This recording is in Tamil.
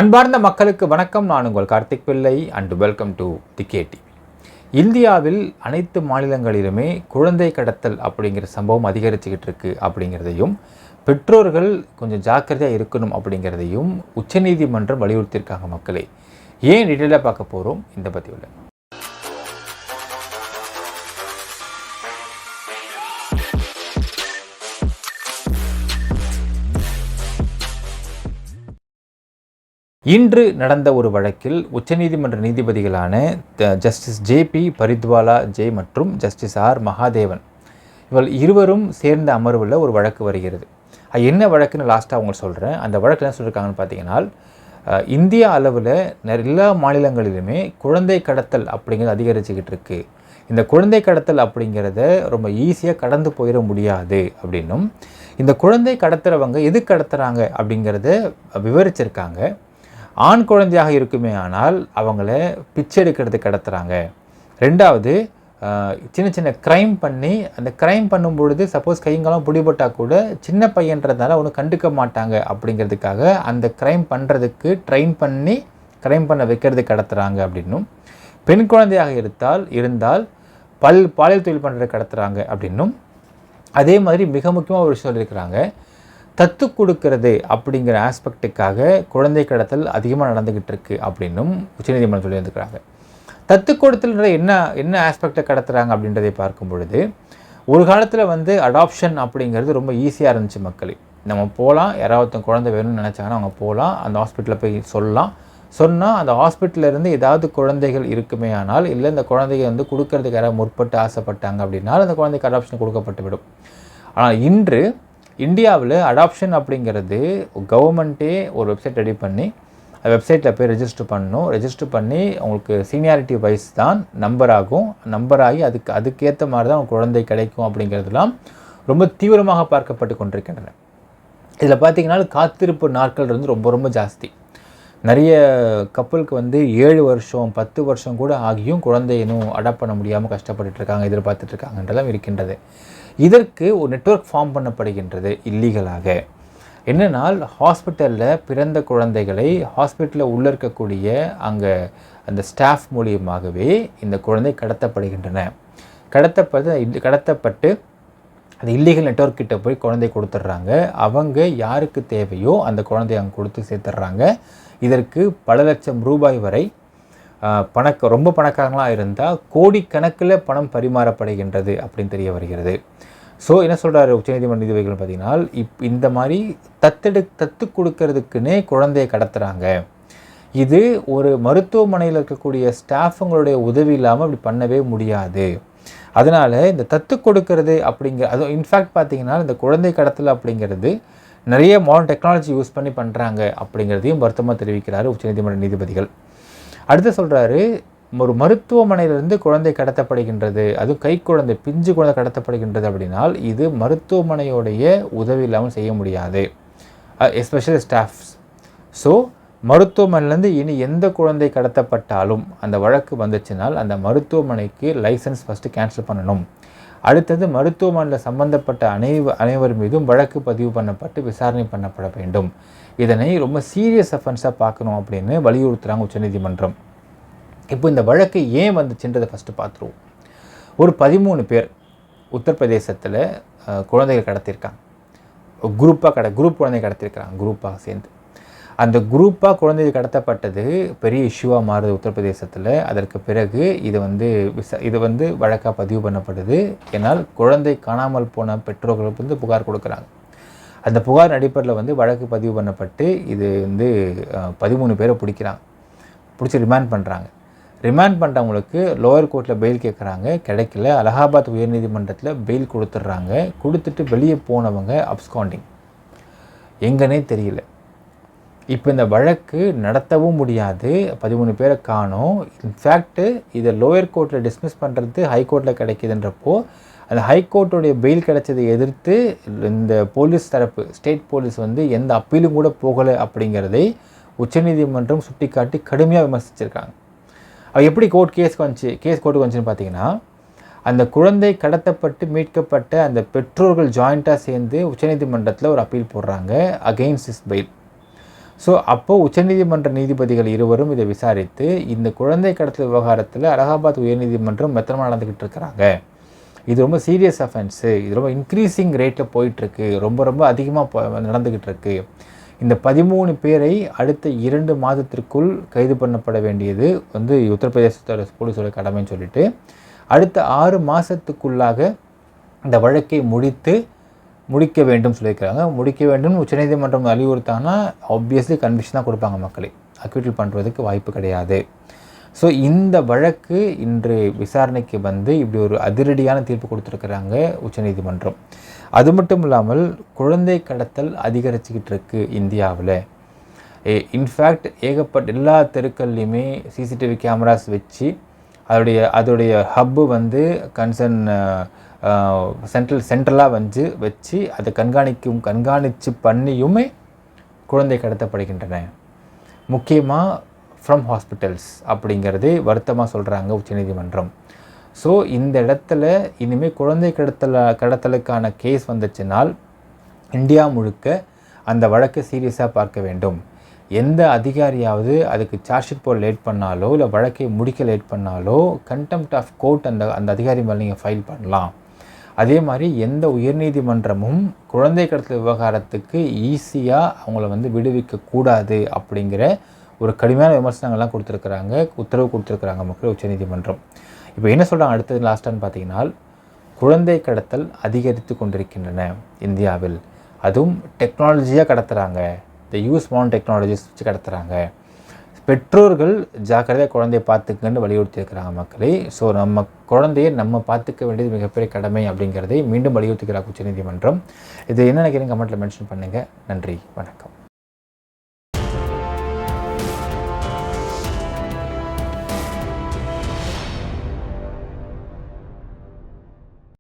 அன்பார்ந்த மக்களுக்கு வணக்கம். நான் உங்கள் கார்த்திக் பிள்ளை அண்ட் வெல்கம் டு தி கேடி. இந்தியாவில் அனைத்து மாநிலங்களிலுமே குழந்தை கடத்தல் அப்படிங்கிற சம்பவம் அதிகரிச்சுக்கிட்டு இருக்கு அப்படிங்கிறதையும், பெற்றோர்கள் கொஞ்சம் ஜாக்கிரதையாக இருக்கணும் அப்படிங்கிறதையும் உச்சநீதிமன்றம் வலியுறுத்தியிருக்காங்க. மக்களே, ஏன் டீட்டெயிலாக பார்க்க போகிறோம் இந்த பதிவில். இன்று நடந்த ஒரு வழக்கில் உச்சநீதிமன்ற நீதிபதிகளான ஜஸ்டிஸ் ஜே.பி. பரித்வாலா மற்றும் ஜஸ்டிஸ் ஆர். மகாதேவன் இருவரும் சேர்ந்த அமர்வில் ஒரு வழக்கு வருகிறது. என்ன வழக்குன்னு லாஸ்ட்டாக அவங்க சொல்கிறேன். அந்த வழக்கு என்ன சொல்லியிருக்காங்கன்னு பார்த்தீங்கன்னா, இந்தியா அளவில் எல்லா மாநிலங்களிலுமே குழந்தை கடத்தல் அப்படிங்கிறது அதிகரிச்சுக்கிட்டு இருக்குது. இந்த குழந்தை கடத்தல் அப்படிங்கிறத ரொம்ப ஈஸியாக கடந்து போயிட முடியாது அப்படின்னும், இந்த குழந்தை கடத்துகிறவங்க எது கடத்துகிறாங்க அப்படிங்கிறத விவரிச்சிருக்காங்க. ஆண் குழந்தையாக இருக்குமே ஆனால் அவங்கள பிச்சை எடுக்கிறது கடத்துகிறாங்க. ரெண்டாவது, சின்ன சின்ன க்ரைம் பண்ணி அந்த க்ரைம் பண்ணும் பொழுது சப்போஸ் கைங்கெல்லாம் பிடிபட்டால் கூட சின்ன பையன்றதுனால ஒன்றும் கண்டுக்க மாட்டாங்க அப்படிங்கிறதுக்காக அந்த க்ரைம் பண்ணுறதுக்கு ட்ரெயின் பண்ணி க்ரைம் பண்ண வைக்கிறது கடத்துகிறாங்க அப்படின்னும், பெண் குழந்தையாக இருந்தால் பாலியல் தொழில் பண்ணுறது கடத்துகிறாங்க அப்படின்னும், அதே மாதிரி மிக முக்கியமாக ஒரு விஷயம் சொல்லியிருக்கிறாங்க, தத்து கொடுக்கறது அப்படிங்கிற ஆஸ்பெக்டுக்காக குழந்தை கடத்தல் அதிகமாக நடந்துக்கிட்டு இருக்கு அப்படின்னும் உச்சநீதிமன்றம் சொல்லியிருந்துக்கிறாங்க. தத்து கொடுத்தல்ன்ற என்ன ஆஸ்பெக்டை கடத்துகிறாங்க அப்படின்றதை பார்க்கும் பொழுது, ஒரு காலத்தில் அடாப்ஷன் அப்படிங்கிறது ரொம்ப ஈஸியாக இருந்துச்சு. மக்களே, நம்ம போகலாம், யாராவது குழந்தை வேணும்னு நினச்சாங்கன்னா அவங்க போகலாம், அந்த ஹாஸ்பிட்டலில் போய் சொன்னால் அந்த ஹாஸ்பிட்டலேருந்து ஏதாவது குழந்தைகள் இருக்குமே ஆனால், இல்லை இந்த குழந்தைகள் கொடுக்கறதுக்கு யாராவது முற்பட்டு ஆசைப்பட்டாங்க அப்படின்னா அந்த குழந்தைக்கு அடாப்ஷன் கொடுக்கப்பட்டு விடும். ஆனால் இன்று இந்தியாவில் அடாப்ஷன் அப்படிங்கிறது கவர்மெண்ட்டே ஒரு வெப்சைட் ரெடி பண்ணி அந்த வெப்சைட்டில் போய் ரெஜிஸ்டர் பண்ணி அவங்களுக்கு சீனியாரிட்டி வைஸ் தான் நம்பராகி அதுக்கேற்ற மாதிரி தான் குழந்தை கிடைக்கும் அப்படிங்கிறதுலாம் ரொம்ப தீவிரமாக பார்க்கப்பட்டு கொண்டிருக்கின்றன. இதில் பார்த்திங்கன்னா காத்திருப்பு நாட்கள் ரொம்ப ரொம்ப ஜாஸ்தி. நிறைய கப்பலுக்கு 7 வருஷம் 10 வருஷம் கூட ஆகியும் குழந்தை இன்னும் அடாப்ட் பண்ண முடியாமல் கஷ்டப்பட்டுருக்காங்க, எதிர்பார்த்துட்ருக்காங்கன்றலாம் இருக்கின்றது. இதற்கு ஒரு நெட்வொர்க் ஃபார்ம் பண்ணப்படுகின்றது இல்லீகலாக. என்னென்னால், ஹாஸ்பிட்டலில் பிறந்த குழந்தைகளை ஹாஸ்பிட்டலில் உள்ளே இருக்கக்கூடிய அங்கே அந்த ஸ்டாஃப் மூலியமாகவே இந்த குழந்தை கடத்தப்படுகின்றன. கடத்தப்பட்டு அந்த இல்லீகல் நெட்வொர்க் கிட்ட போய் குழந்தை கொடுத்துட்றாங்க. அவங்க யாருக்கு தேவையோ அந்த குழந்தைய அங்கே கொடுத்து சேர்த்துட்றாங்க. இதற்கு பல லட்சம் ரூபாய் வரை ரொம்ப பணக்காரங்களாக இருந்தால் கோடிக்கணக்கில் பணம் பரிமாறப்படுகின்றது அப்படின்னு தெரிய வருகிறது. ஸோ என்ன சொல்கிறாரு உச்சநீதிமன்ற நீதிபதிகள் பார்த்தீங்கன்னா, இந்த மாதிரி தத்து கொடுக்கறதுக்குன்னே குழந்தையை கடத்துகிறாங்க. இது ஒரு மருத்துவமனையில் இருக்கக்கூடிய ஸ்டாஃபுங்களுடைய உதவி இல்லாமல் அப்படி பண்ணவே முடியாது. அதனால் இந்த தத்து கொடுக்கறது அதுவும் இன்ஃபேக்ட் பார்த்திங்கன்னா, இந்த குழந்தை கடத்தல் அப்படிங்கிறது நிறைய மாடர்ன் டெக்னாலஜி யூஸ் பண்ணி பண்ணுறாங்க அப்படிங்கிறதையும் வருத்தமாக தெரிவிக்கிறாரு உச்சநீதிமன்ற நீதிபதிகள். அடுத்து சொல்கிறாரு, ஒரு மருத்துவமனையிலிருந்து குழந்தை கடத்தப்படுகின்றது, அதுவும் குழந்தை பிஞ்சு குழந்தை கடத்தப்படுகின்றது அப்படின்னால் இது மருத்துவமனையோடைய உதவி இல்லாமல் செய்ய முடியாது, எஸ்பெஷலி ஸ்டாஃப்ஸ். ஸோ மருத்துவமனையிலேருந்து இனி எந்த குழந்தை கடத்தப்பட்டாலும் அந்த வழக்கு வந்துச்சுனால் அந்த மருத்துவமனைக்கு லைசன்ஸ் ஃபஸ்ட்டு கேன்சல் பண்ணணும். அடுத்தது மருத்துவமனையில் சம்பந்தப்பட்ட அனைவர் மீதும் வழக்கு பதிவு பண்ணப்பட்டு விசாரணை பண்ணப்பட வேண்டும். இதனை ரொம்ப சீரியஸ் அஃபென்ஸாக பார்க்கணும் அப்படின்னு வலியுறுத்துகிறாங்க உச்சநீதிமன்றம். இப்போ இந்த வழக்கு ஏன் வந்துச்சுன்றதை ஃபஸ்ட்டு பார்த்துருவோம். ஒரு 13 பேர் உத்தரப்பிரதேசத்தில் குழந்தைகள் கடத்தியிருக்காங்க. குரூப் குழந்தை கடத்தியிருக்காங்க, குரூப்பாக சேர்ந்து. அந்த குரூப்பாக குழந்தைகள் கடத்தப்பட்டது பெரிய இஷ்யூவாக மாறுது உத்தரப்பிரதேசத்தில். அதற்கு பிறகு இது வழக்காக பதிவு பண்ணப்படுது. ஏன்னால் குழந்தை காணாமல் போன பெற்றோர்களுக்கு புகார் கொடுக்குறாங்க. அந்த புகார் அடிப்படையில் வழக்கு பதிவு பண்ணப்பட்டு இது 13 பேரை பிடிச்சி ரிமாண்ட் பண்ணுறாங்க. ரிமாண்ட் பண்ணுறவங்களுக்கு லோயர் கோர்ட்டில் பெயில் கேட்குறாங்க, கிடைக்கல. அலகாபாத் உயர்நீதிமன்றத்தில் பெயில் கொடுத்துட்டு வெளியே போனவங்க அப்ஸ்காண்டிங், எங்கன்னே தெரியல. இப்போ இந்த வழக்கு நடத்தவும் முடியாது, 13 பேரை காணோம். இன்ஃபேக்ட்டு இதை லோயர் கோர்ட்டில் டிஸ்மிஸ் பண்ணுறது ஹைகோர்ட்டில் கிடைக்கிதுன்றப்போ அந்த ஹைகோர்ட்டுடைய பெயில் கிடைச்சதை எதிர்த்து இந்த போலீஸ் தரப்பு ஸ்டேட் போலீஸ் எந்த அப்பீலும் கூட போகலை அப்படிங்கிறதை உச்சநீதிமன்றம் சுட்டிக்காட்டி கடுமையாக விமர்சிச்சிருக்காங்க. எப்படி கேஸ் கோர்ட்டுக்கு வந்துச்சுன்னு பார்த்தீங்கன்னா, அந்த குழந்தை கடத்தப்பட்டு மீட்கப்பட்ட அந்த பெற்றோர்கள் ஜாயிண்ட்டாக சேர்ந்து உச்சநீதிமன்றத்தில் ஒரு அப்பீல் போடுறாங்க அகெயின்ஸ்ட் திஸ் பெயில். ஸோ அப்போது உச்சநீதிமன்ற நீதிபதிகள் இருவரும் இதை விசாரித்து இந்த குழந்தை கடத்தல் விவகாரத்தில் அலகாபாத் உயர்நீதிமன்றம் மெத்தனமாக நடந்துக்கிட்டு இருக்கிறாங்க, இது ரொம்ப சீரியஸ் அஃபென்ஸு, இது ரொம்ப இன்க்ரீஸிங் ரேட்டில் போயிட்டுருக்கு, ரொம்ப அதிகமாக நடந்துக்கிட்டு இருக்கு, இந்த 13 பேரை அடுத்த 2 மாதத்திற்குள் கைது பண்ணப்பட வேண்டியது உத்தரப்பிரதேசத்தோட போலீஸோட கடமைன்னு சொல்லிட்டு அடுத்த 6 மாதத்துக்குள்ளாக இந்த வழக்கை முடிக்க வேண்டும் சொல்லியிருக்கிறாங்க. முடிக்க வேண்டும் உச்சநீதிமன்றம் வலியுறுத்தாங்கன்னா ஆப்வியஸ்லி கன்விக்ஷன் தான் கொடுப்பாங்க, மக்களை அக்யூட்டில் பண்ணுறதுக்கு வாய்ப்பு கிடையாது. ஸோ இந்த வழக்கு இன்று விசாரணைக்கு இப்படி ஒரு அதிரடியான தீர்ப்பு கொடுத்துருக்குறாங்க உச்சநீதிமன்றம். அது மட்டும் இல்லாமல் குழந்தை கடத்தல் அதிகரிச்சுக்கிட்டு இருக்குது இந்தியாவில். இன்ஃபேக்ட் ஏகப்பட்ட எல்லா தெருக்கள்லையுமே சிசிடிவி கேமராஸ் வச்சு அதோடைய ஹப்பு கன்சர்ன் சென்ட்ரலாக வச்சு அதை கண்காணித்து பண்ணியுமே குழந்தை கடத்தப்படுகின்றன, முக்கியமாக ஃப்ரம் ஹாஸ்பிட்டல்ஸ் அப்படிங்கிறதே வருத்தமாக சொல்கிறாங்க உச்சநீதிமன்றம். ஸோ இந்த இடத்துல இனிமேல் குழந்தை கடத்தலுக்கான கேஸ் வந்துச்சுனால் இந்தியா முழுக்க அந்த வழக்கை சீரியஸாக பார்க்க வேண்டும். எந்த அதிகாரியாவது அதுக்கு சார்ஜ் ஷீட் போட லேட் பண்ணாலோ இல்லை வழக்கை முடிக்க லேட் பண்ணாலோ கண்டெம்ப்ட் ஆஃப் கோர்ட் அந்த அதிகாரி மேலே நீங்கள் ஃபைல் பண்ணலாம். அதே மாதிரி எந்த உயர்நீதிமன்றமும் குழந்தை கடத்தல் விவகாரத்துக்கு ஈஸியாக அவங்கள விடுவிக்கக்கூடாது அப்படிங்கிற ஒரு கடுமையான விமர்சனங்கள்லாம் கொடுத்துருக்குறாங்க, உத்தரவு கொடுத்துருக்குறாங்க மக்கள் உச்சநீதிமன்றம். இப்போ என்ன சொல்கிறாங்க அடுத்தது லாஸ்ட்டான்னு பார்த்தீங்கன்னா, குழந்தை கடத்தல் அதிகரித்து கொண்டிருக்கின்றன இந்தியாவில், அதுவும் டெக்னாலஜியாக கடத்துகிறாங்க, இந்த யூஸ் மாடர்ன் டெக்னாலஜிஸ் வச்சு கடத்துகிறாங்க, பெற்றோர்கள் ஜாக்கிரதையாக குழந்தைய பார்த்துக்கன்னு வலியுறுத்தியிருக்கிறாங்க மக்களே. ஸோ நம்ம குழந்தையை நம்ம பார்த்துக்க வேண்டியது மிகப்பெரிய கடமை அப்படிங்கிறதை மீண்டும் வலியுறுத்திக்கிறாங்க உச்சநீதிமன்றம். இது என்ன நினைக்கிறீங்க கமெண்ட்டில் மென்ஷன் பண்ணுங்கள். நன்றி, வணக்கம்.